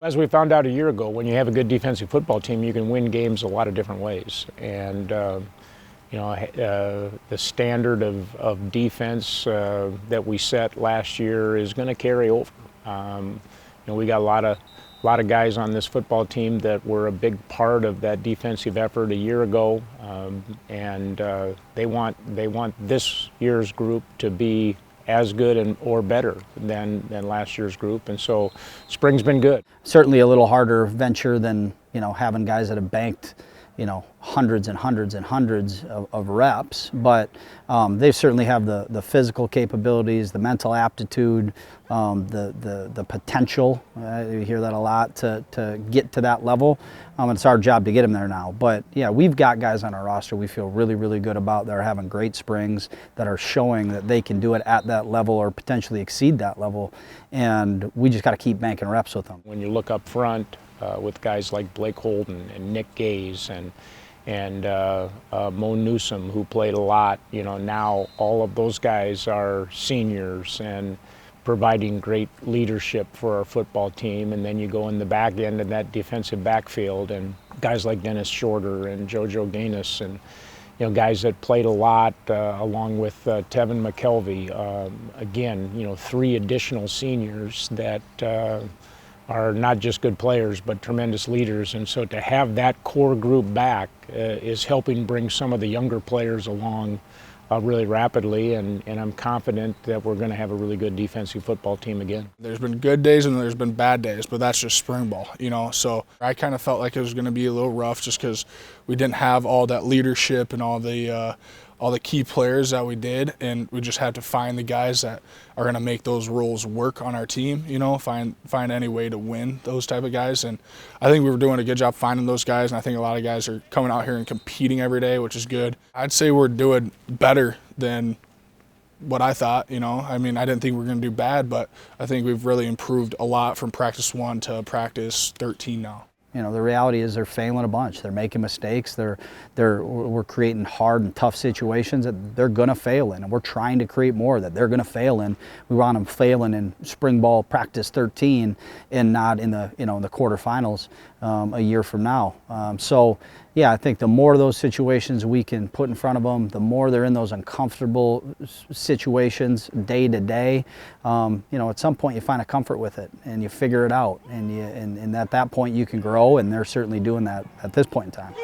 As we found out a year ago, when you have a good defensive football team, you can win games a lot of different ways. And the standard of defense that we set last year is going to carry over. We got a lot of guys on this football team that were a big part of that defensive effort a year ago, and they want this year's group to be as good or better than last year's group, and so spring's been good. Certainly a little harder venture than having guys that have banked hundreds and hundreds and hundreds of reps, but they certainly have the physical capabilities, the mental aptitude, the potential. You hear that a lot to get to that level. It's our job to get them there now. But yeah, we've got guys on our roster we feel really, really good about that are having great springs, that are showing that they can do it at that level or potentially exceed that level. And we just got to keep banking reps with them. When you look up front, with guys like Blake Holden and Nick Gaze and Mo Newsom, who played a lot. Now all of those guys are seniors and providing great leadership for our football team. And then you go in the back end of that defensive backfield, and guys like Dennis Shorter and JoJo Gaines and guys that played a lot, along with Tevin McKelvey. Again, 3 additional seniors that are not just good players, but tremendous leaders. And so to have that core group back is helping bring some of the younger players along really rapidly, and I'm confident that we're going to have a really good defensive football team again. There's been good days and there's been bad days, but that's just spring ball, So I kind of felt like it was going to be a little rough just because we didn't have all that leadership and all the key players that we did, and we just had to find the guys that are going to make those roles work on our team, find any way to win those type of guys. And I think we were doing a good job finding those guys, and I think a lot of guys are coming out here and competing every day, which is good. I'd say we're doing better than what I thought, I didn't think we were going to do bad, but I think we've really improved a lot from practice 1 to practice 13 now. The reality is they're failing a bunch. They're making mistakes. We're creating hard and tough situations that they're going to fail in, and we're trying to create more that they're going to fail in. We want them failing in spring ball practice 13 and not in the the quarterfinals a year from now. So yeah, I think the more of those situations we can put in front of them, the more they're in those uncomfortable situations day to day. At some point you find a comfort with it and you figure it out, and at that point you can grow, and they're certainly doing that at this point in time.